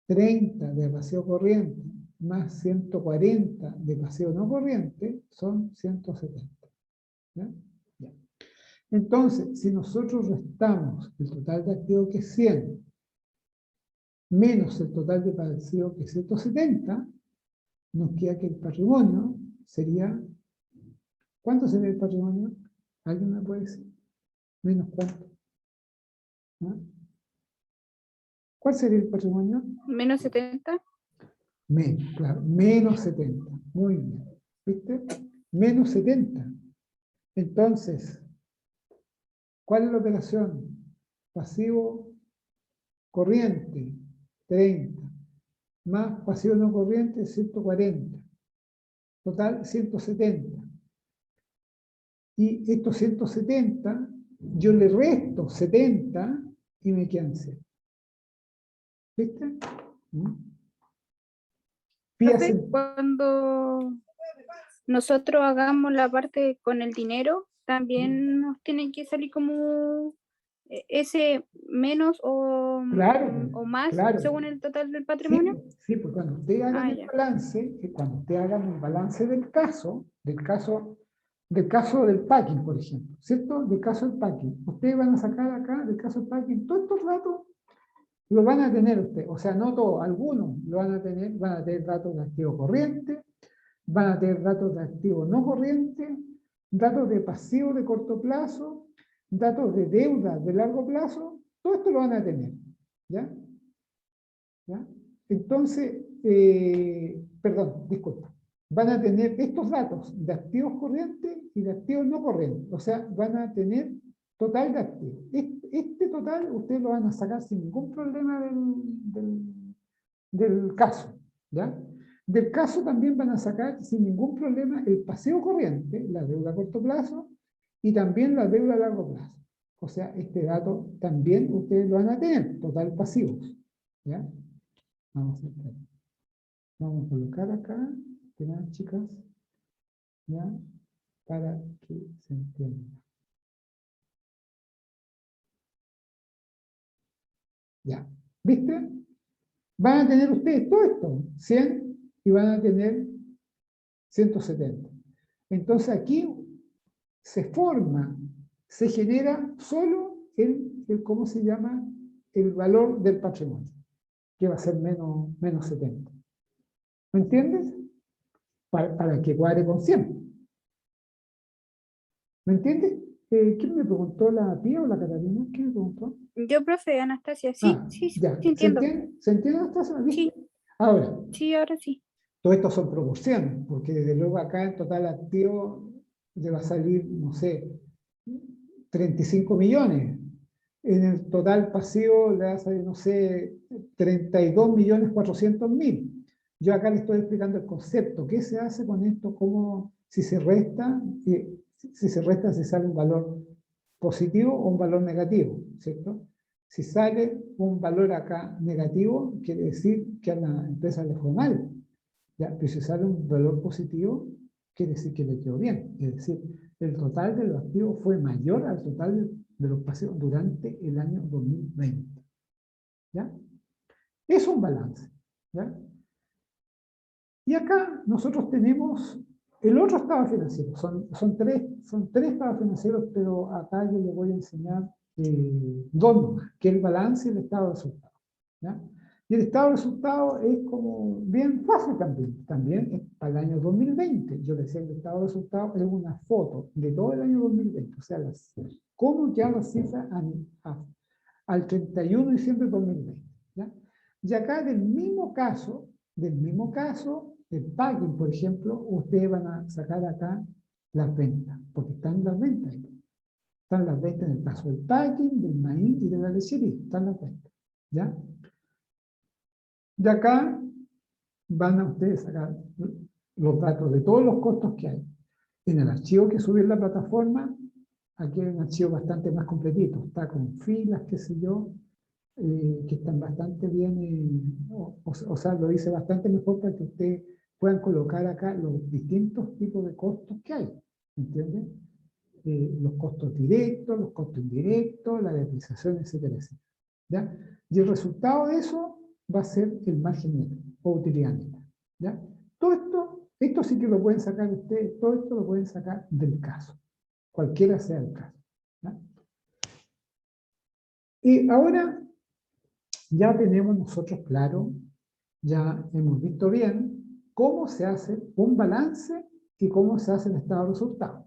30 de paseo corriente más 140 de paseo no corriente son 170. ¿Ya? Ya. Entonces, si nosotros restamos el total de activo que es 100 menos el total de paseo que es 170, nos queda que el patrimonio sería... ¿Cuánto sería el patrimonio? ¿Alguien me puede decir? ¿Menos cuánto? ¿No? ¿Cuál sería el patrimonio? Menos 70. Menos, claro, menos 70. Muy bien. ¿Viste? Menos 70. Entonces, ¿cuál es la operación? Pasivo corriente, 30. Más pasivo no corriente, 140. Total, 170. Y estos 170, yo le resto 70 y me quedan 0. ¿Viste? Profe, Fíjense. cuando nosotros hagamos la parte con el dinero, también nos tienen que salir como ese menos Claro, o más claro. según el total del Sí, patrimonio. sí, pues cuando ustedes hagan Ah, el ya. balance, cuando ustedes hagan el balance del caso del packing, por ejemplo, ¿cierto? Del caso del packing. Ustedes van a sacar acá, del caso del packing, todos estos datos lo van a tener ustedes. O sea, no todos, algunos lo van a tener datos de activo corriente, van a tener datos de activo no corriente, datos de pasivo de corto plazo, datos de deuda de largo plazo, todo esto lo van a tener, ¿ya? ¿Ya? Entonces, perdón, disculpa, van a tener estos datos de activos corrientes y de activos no corrientes, o sea, van a tener total de activos. Este total ustedes lo van a sacar sin ningún problema del caso, ¿ya? Del caso también van a sacar sin ningún problema el pasivo corriente, la deuda a corto plazo, y también la deuda a largo plazo. O sea, este dato también ustedes lo van a tener, total pasivos, ¿ya? Vamos a entrar. Vamos a colocar acá, ¿verdad, chicas? ¿Ya? Para que se entienda. ¿Ya? ¿Viste? Van a tener ustedes todo esto, 100 y van a tener 170. Entonces aquí se forma, se genera solo ¿cómo se llama? El valor del patrimonio, que va a ser menos 70. ¿Me entiendes? Para que cuadre con 100. ¿Me entiendes? ¿Quién me preguntó, la Pía o la Catalina? ¿Quién me preguntó? Yo, profe, Anastasia, sí, Ah, sí, sí, ya. ¿Se entiendo. entiende? ¿Se entiende hasta eso? Sí, ¿Viste? Ahora, sí, ahora sí. todo esto son proporciones, porque desde luego acá en total activo le va a salir, no sé, 35 millones. En el total pasivo le va a salir, no sé, 32.400.000. Yo acá le estoy explicando el concepto. ¿Qué se hace con esto? ¿Cómo, si se resta, si sale un valor positivo o un valor negativo, ¿cierto? Si sale un valor acá negativo, quiere decir que a la empresa le fue mal. ¿Ya? Pero si sale un valor positivo, quiere decir que le quedó bien. Es decir, el total de los activos fue mayor al total de los pasivos durante el año 2020. ¿Ya? Es un balance. ¿Ya? Y acá nosotros tenemos el otro estado financiero. Son tres estados financieros, pero acá yo les voy a enseñar dos nomás, que es el balance y el estado de resultados. ¿Ya? Y el estado de resultados es como bien fácil también. También es para el año 2020. Yo les decía que el estado de resultados es una foto de todo el año 2020. O sea, cómo quedan las cifras al 31 de diciembre de 2020. ¿Ya? Y acá del mismo caso, el packing, por ejemplo, ustedes van a sacar acá las ventas, porque están las ventas. Están las ventas en el caso del packing, del maíz y de la lechería. Están las ventas. ¿Ya? De acá van a ustedes sacar los datos de todos los costos que hay. En el archivo que subí en la plataforma, aquí hay un archivo bastante más completito. Está con filas, qué sé yo, que están bastante bien, o sea, lo hice bastante mejor para que ustedes puedan colocar acá los distintos tipos de costos que hay, ¿entienden? Los costos directos, los costos indirectos, la depreciación, etcétera, etcétera. ¿Ya? Y el resultado de eso va a ser el margen neto o utilidad neta. ¿Ya? Todo esto sí que lo pueden sacar ustedes, todo esto lo pueden sacar del caso, cualquiera sea el caso. ¿Ya? Y ahora ya tenemos nosotros claro, ya hemos visto bien cómo se hace un balance y cómo se hace el estado de resultados.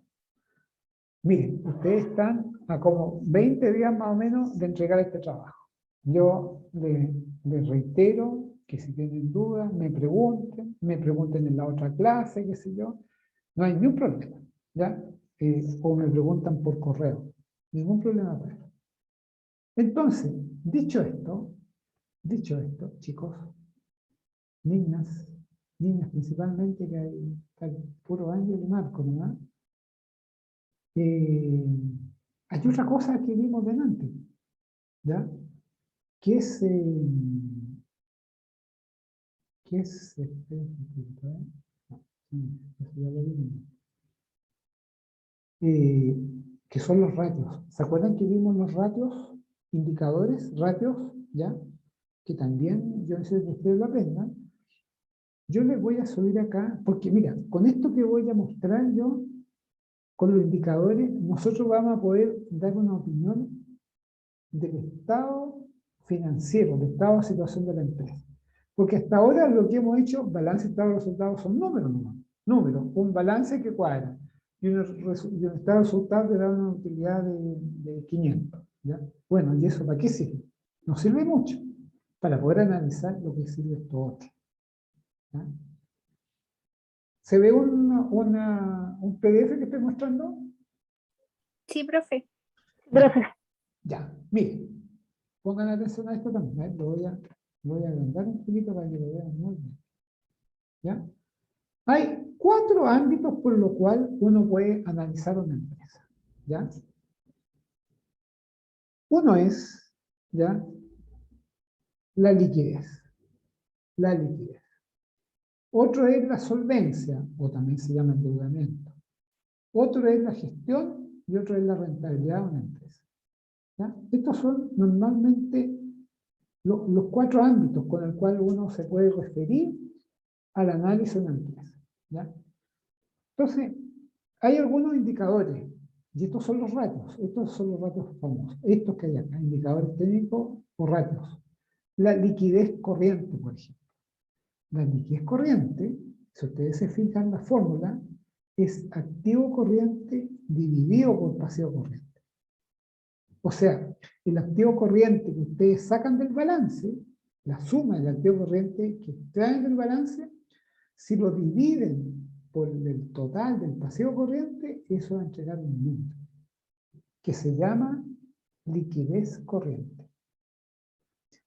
Miren, ustedes están a como 20 días más o menos de entregar este trabajo. Yo les reitero que si tienen dudas, me pregunten en la otra clase, qué sé yo. No hay ningún problema, ¿ya? O me preguntan por correo. Ningún problema para eso. Entonces, dicho esto, chicos, niñas principalmente, que hay puro Ángel y Marco, ¿no? Hay otra cosa que vimos delante, ¿ya? ¿qué es, qué es, eso ya lo vimos. Que son los ratios. ¿Se acuerdan que vimos los ratios, indicadores, ratios, ya? Que también yo necesito que ustedes lo aprendan. Yo les voy a subir acá, porque mira, con esto que voy a mostrar yo, con los indicadores, nosotros vamos a poder dar una opinión del estado financiero, del estado de situación de la empresa. Porque hasta ahora lo que hemos hecho, balance, estado de resultados, son números nomás. Números, un balance que cuadra. Y un estado de resultados que da una utilidad de 500. ¿Ya? Bueno, ¿y eso para qué sirve? Nos sirve mucho para poder analizar lo que sirve esto otro. ¿Ya? ¿Se ve un PDF que estoy mostrando? Sí, profe. Profe. Ya, miren, pongan atención a esto también. Lo voy a agrandar un poquito para que lo vean muy bien. ¿Ya? Hay 4 ámbitos por los cuales uno puede analizar una empresa. ¿Ya? Uno es, ¿ya?, la liquidez. La liquidez. Otro es la solvencia, o también se llama endeudamiento. Otro es la gestión y otro es la rentabilidad de una empresa. ¿Ya? Estos son normalmente los 4 ámbitos con los cuales uno se puede referir al análisis de una empresa. ¿Ya? Entonces, hay algunos indicadores, y estos son los ratios famosos, estos que hay acá, indicadores técnicos o ratios. La liquidez corriente, por ejemplo. La liquidez corriente, si ustedes se fijan en la fórmula, es activo corriente dividido por pasivo corriente. O sea, el activo corriente que ustedes sacan del balance, la suma del activo corriente que traen del balance, si lo dividen por el total del pasivo corriente, eso va a entregar un número que se llama liquidez corriente.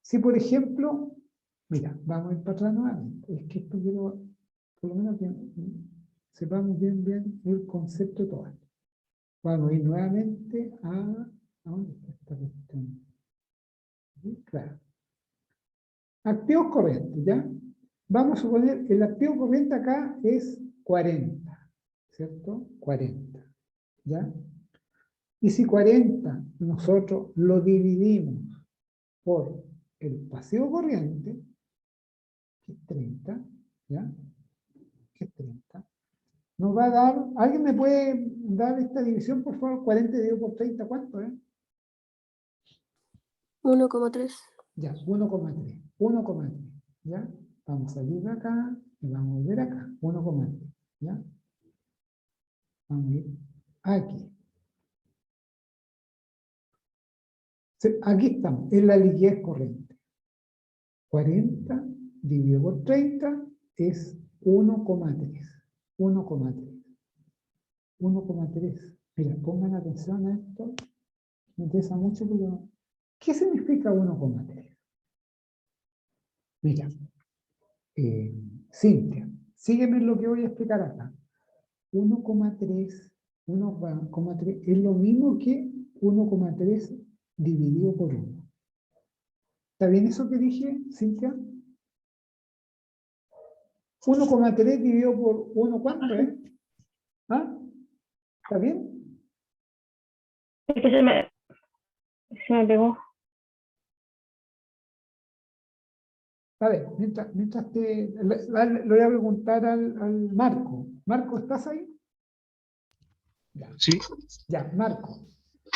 Si, por ejemplo, mira, vamos a ir para atrás nuevamente. Es que esto quiero, por lo menos que sepamos bien el concepto de todo esto. Vamos a ir nuevamente a ¿dónde está esta cuestión? Claro. Activos corrientes, ¿ya? Vamos a suponer que el activo corriente acá es 40, ¿cierto? 40, ¿ya? Y si 40 nosotros lo dividimos por el pasivo corriente, que es 30, ¿ya? Que es 30, nos va a dar, ¿alguien me puede dar esta división, por favor? 40 dividido por 30, ¿cuánto es? 1,3. Ya, 1,3. 1,3. ¿Ya? Vamos a salir de acá y vamos a volver acá. 1,3. ¿Ya? Vamos a ir aquí. Aquí estamos, es la liquidez corriente. 40 dividido por 30 es 1,3. 1,3. 1,3. Mira, pongan atención a esto. Me interesa mucho, pero ¿qué significa 1,3? Mira, Cintia, sígueme en lo que voy a explicar acá. 1,3, 1,3 es lo mismo que 1,3 dividido por 1. ¿Está bien eso que dije, Cintia? 1,3 dividido por 1, ¿cuánto es? ¿Ah? ¿Está bien? Es que se me pegó. A ver, mientras le voy a preguntar al Marco. Marco, ¿estás ahí? Ya. Sí, Ya, Marco.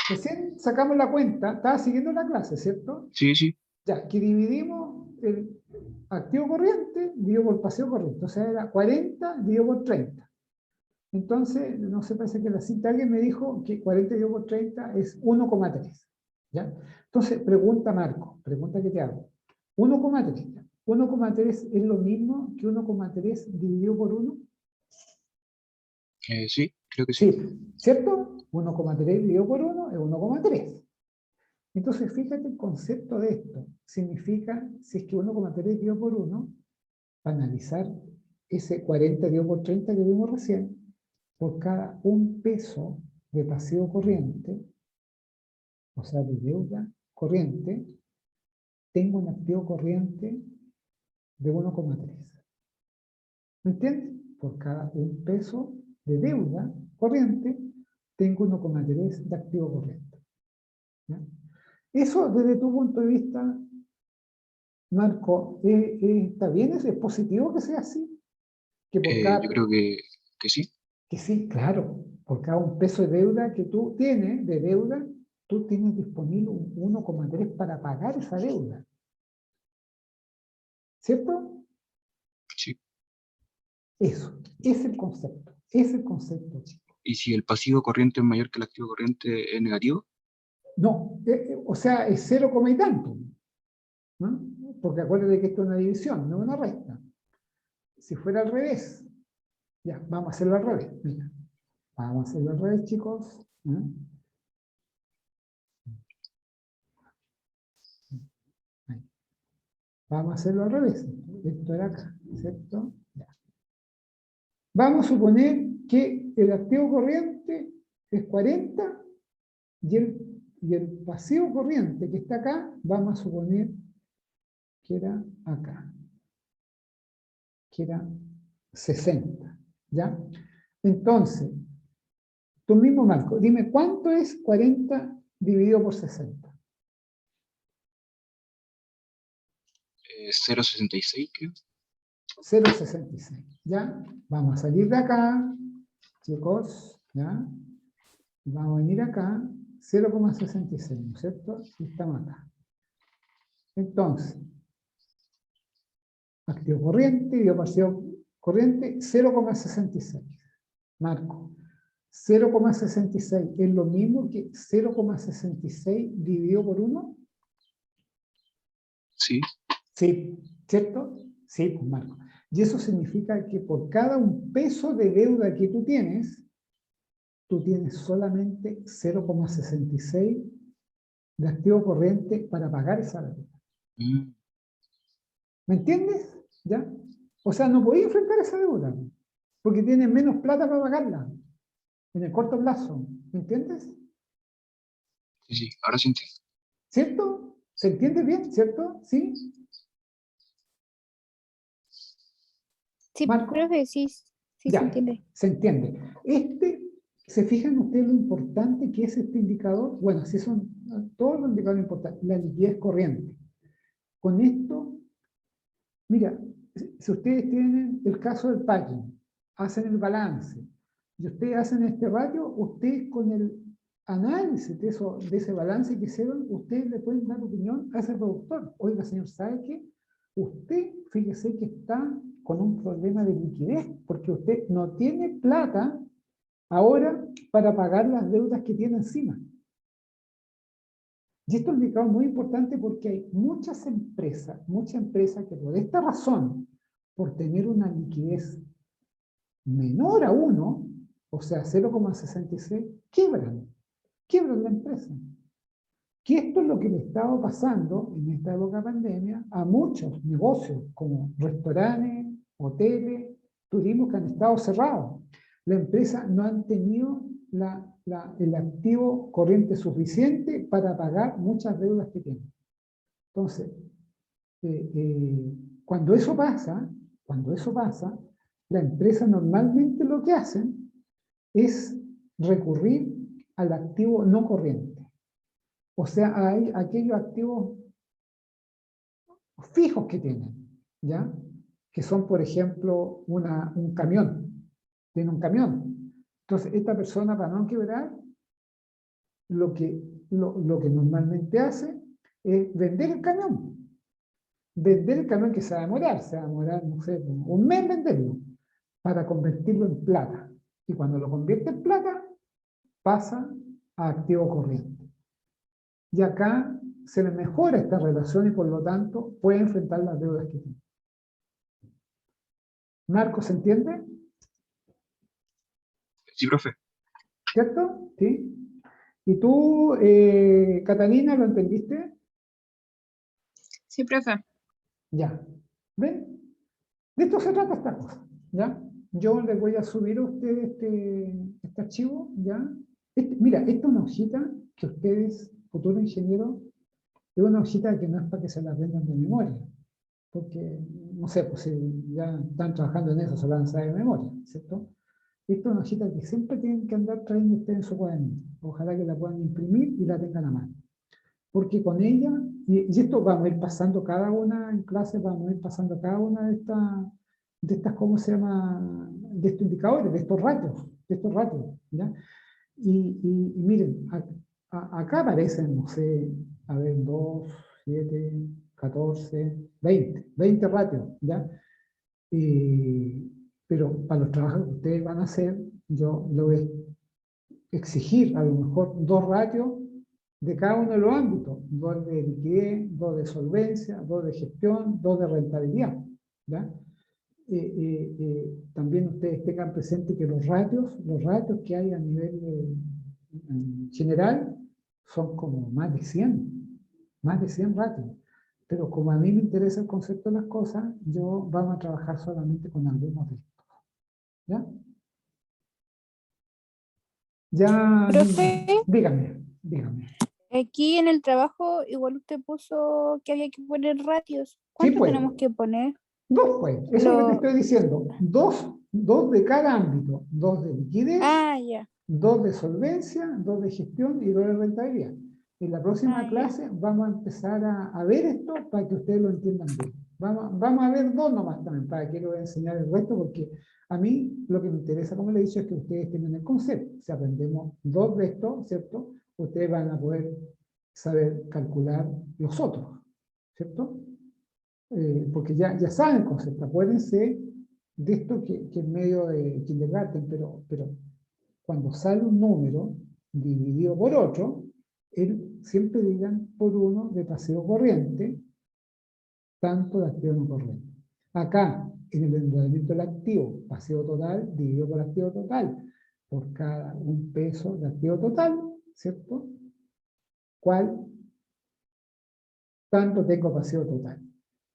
Recién sacamos la cuenta, estaba siguiendo la clase, ¿cierto? sí. Ya, que dividimos el activo corriente dividido por pasivo corriente. O sea, era 40 dividido por 30. Entonces, no sé, parece que la cita alguien me dijo que 40 dividido por 30 es 1,3. ¿Ya? Entonces, pregunta Marco, pregunta que te hago. 1,3. 1,3 es lo mismo que 1,3 dividido por 1. Sí, creo que sí. Sí, ¿cierto? 1,3 dividido por 1 es 1,3. Entonces, fíjate el concepto de esto. Significa, si es que 1,3 dividido por 1, para analizar ese 40 dividido por 30 que vimos recién, por cada $1 de pasivo corriente, o sea, de deuda corriente, tengo un activo corriente de 1,3. ¿Me entiendes? Por cada un peso de deuda corriente, tengo 1,3 de activo corriente. ¿Ya? Eso, desde tu punto de vista, Marco, ¿está bien? ¿Es positivo que sea así? Que por cada, Yo creo que sí. que sí, claro, por cada un peso de deuda que tú tienes, de deuda, tú tienes disponible un 1,3 para pagar esa deuda. ¿Cierto? Sí. Eso, es el concepto. Es el concepto, chicos. Y si el pasivo corriente es mayor que el activo corriente, ¿es negativo? No, o sea, es 0, y tanto, ¿no? Porque acuérdate que esto es una división, no una resta. Si fuera al revés, ya, vamos a hacerlo al revés. Mira, vamos a hacerlo al revés, chicos. ¿No? Ahí. Vamos a hacerlo al revés. Esto era acá, ¿cierto? Ya. Vamos a suponer que el activo corriente es 40 y el pasivo corriente que está acá, vamos a suponer que era acá, que era 60, ¿ya? Entonces, tú mismo, Marco, dime, ¿cuánto es 40 dividido por 60? 0,66 creo. 0,66, ¿ya? Vamos a salir de acá, chicos, ¿ya? Vamos a venir acá, 0,66, ¿no es cierto? Y estamos acá. Entonces, activo corriente, dividido por pasivo corriente, 0,66. Marco, 0,66 es lo mismo que 0,66 dividido por 1. Sí. Sí, ¿cierto? Sí, pues Marco. Y eso significa que por cada un peso de deuda que tú tienes solamente 0,66 de activo corriente para pagar esa deuda. Mm, ¿Me entiendes? ¿Ya? O sea, no podías enfrentar esa deuda, porque tienes menos plata para pagarla en el corto plazo. ¿Me entiendes? sí, sí, ahora sí entiendo. ¿Cierto? ¿Se entiende bien? ¿Cierto? ¿Sí? Sí, Marco. profe, sí, sí se Ya, entiende. se entiende. ¿Se fijan ustedes lo importante que es este indicador? Bueno, sí son todos los indicadores importantes. La liquidez corriente. Con esto, mira, si ustedes tienen el caso del packing, hacen el balance, y ustedes hacen este ratio, ustedes con el análisis de ese balance que hicieron, ustedes le pueden dar opinión a ese productor. Oiga, señor, ¿sabe qué? Usted, fíjese que está con un problema de liquidez, porque usted no tiene plata ahora para pagar las deudas que tiene encima. Y esto es un indicador muy importante porque hay muchas empresas que por esta razón, por tener una liquidez menor a 1, o sea, 0,66, quiebran la empresa. Que esto es lo que le estaba pasando en esta época de pandemia a muchos negocios como restaurantes, hoteles, turismo que han estado cerrados. La empresa no han tenido el activo corriente suficiente para pagar muchas deudas que tienen. Entonces, cuando eso pasa, la empresa normalmente lo que hacen es recurrir al activo no corriente. O sea, hay aquellos activos fijos que tienen, ¿ya? Que son, por ejemplo, un camión. Tiene un camión. Entonces, esta persona, para no quebrar, lo que normalmente hace es vender el camión. Vender el camión que se va a demorar, no sé, un mes venderlo, para convertirlo en plata. Y cuando lo convierte en plata, pasa a activo corriente. Y acá se le mejora esta relación y por lo tanto puede enfrentar las deudas que tiene. Marco, ¿se entiende? Sí, profe. ¿Cierto? ¿Sí? ¿Y tú, Catalina, lo entendiste? Sí, profe. Ya. ¿Ven? De esto se trata esta cosa. ¿Ya? Yo les voy a subir a ustedes este archivo. ¿Ya? Mira, esta es una hojita que ustedes, futuros ingenieros, es una hojita que no es para que se la aprendan de memoria, porque, no sé, pues si ya están trabajando en eso, se la van a saber de memoria, ¿cierto? Esta es una hojita que siempre tienen que andar trayendo ustedes en su cuaderno. Ojalá que la puedan imprimir y la tengan a mano. Porque con ella, y esto vamos a ir pasando cada una en clase, vamos a ir pasando cada una de estas, ¿cómo se llama? De estos indicadores, de estos ratios, ¿ya? Y miren, acá aparecen, no sé, a ver, 2, 7, 14, 20 ratios, ¿ya? Pero para los trabajos que ustedes van a hacer, yo lo voy a exigir a lo mejor 2 ratios de cada uno de los ámbitos, 2 de liquidez, 2 de solvencia, 2 de gestión, 2 de rentabilidad, ¿ya? También ustedes tengan presente que los ratios que hay a nivel general son como más de 100 ratios. Pero como a mí me interesa el concepto de las cosas, vamos a trabajar solamente con algunos de estos. ¿Ya? Ya, Profe, dígame. aquí en el trabajo igual usted puso que había que poner ratios. ¿Cuánto pues. tenemos que poner? 2, pues. Eso es lo que te Lo... estoy diciendo. 2 de cada ámbito. 2 de liquidez, Ah, ya. 2 de solvencia, 2 de gestión y 2 de rentabilidad. En la próxima Ya. clase vamos a empezar a ver esto para que ustedes lo entiendan bien. Vamos a ver 2 nomás también, para que les voy a enseñar el resto, porque a mí lo que me interesa, como le he dicho, es que ustedes tengan el concepto. Si aprendemos 2 de estos, ¿cierto? Ustedes van a poder saber calcular los otros, ¿cierto? Porque ya saben el concepto. Acuérdense de esto que es medio de kindergarten, pero cuando sale un número dividido por otro, siempre digan por 1 de pasivo corriente, tanto de activo no corriente. Acá, en el endeudamiento del activo, pasivo total dividido por activo total, por cada 1 peso de activo total, ¿cierto? ¿Cuál? Tanto tengo pasivo total.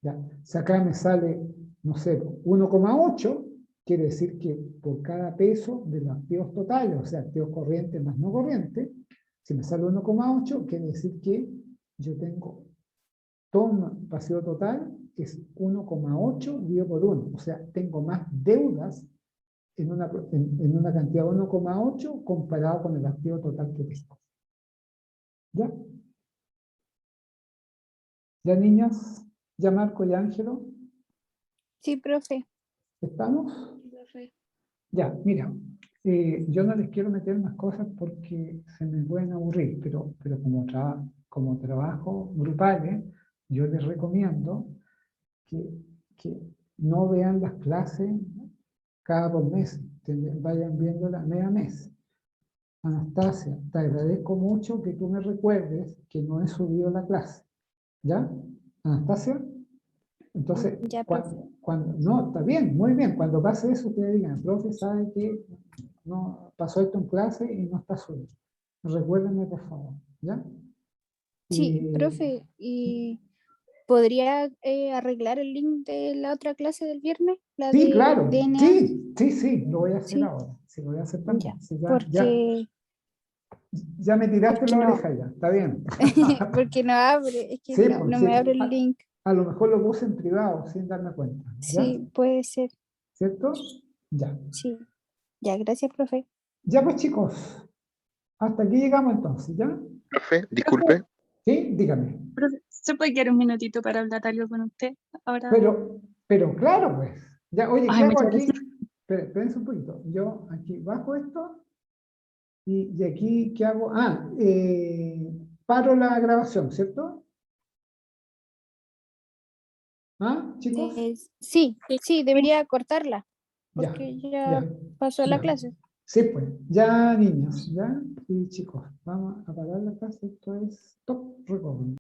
¿Ya? Si acá me sale, no sé, 1,8, quiere decir que por cada peso de los activos totales, o sea, activos corrientes más no corrientes, si me sale 1,8, quiere decir que yo tengo todo un pasivo total que es 1,8 dividido por 1. O sea, tengo más deudas en una cantidad de 1,8 comparado con el activo total que tengo. ¿Ya? ¿Ya, niñas? ¿Ya, Marco y Ángelo? Sí, profe. ¿Estamos? Ya, mira, yo no les quiero meter más cosas porque se me pueden aburrir, pero como trabajo grupales, yo les recomiendo que no vean las clases cada 2 meses, vayan viéndolas mes a mes. Anastasia, te agradezco mucho que tú me recuerdes que no he subido la clase. ¿Ya? Anastasia. Entonces, Ya, profe. no, está bien, muy bien. Cuando pase eso, ustedes digan, profe, sabe que no pasó esto en clase y no está subido. Recuérdenme, por favor. ¿Ya? Sí, profe, ¿y podría arreglar el link de la otra clase del viernes? La Sí, de claro. DNA. Sí, lo voy a hacer Sí, ahora. Sí, lo voy a hacer ya. también. Sí, Porque, ya me tiraste porque la no, oreja ya. Está bien. porque no abre, es que Sí, no, pues, no sí. me abre el link. A lo mejor lo puse en privado sin darme cuenta. ¿Ya? Sí, puede ser. ¿Cierto? Ya. Sí. Ya, gracias, profe. Ya pues, chicos. Hasta aquí llegamos entonces, ¿ya? Profe, disculpe. Sí, dígame. Profe, ¿se puede quedar un minutito para hablar algo con usted? Ahora. Pero claro, pues. Ya, oye, ¿qué Ay, hago muchas aquí? gracias. Espérense un poquito. Yo aquí bajo esto y aquí, ¿qué hago? Paro la grabación, ¿cierto? ¿Ah, chicos? Sí, sí, debería cortarla, Ya, porque ya ya, pasó la ya. clase. Sí, pues. Ya, niños, ya. Y chicos, vamos a parar la clase. Esto es top recording.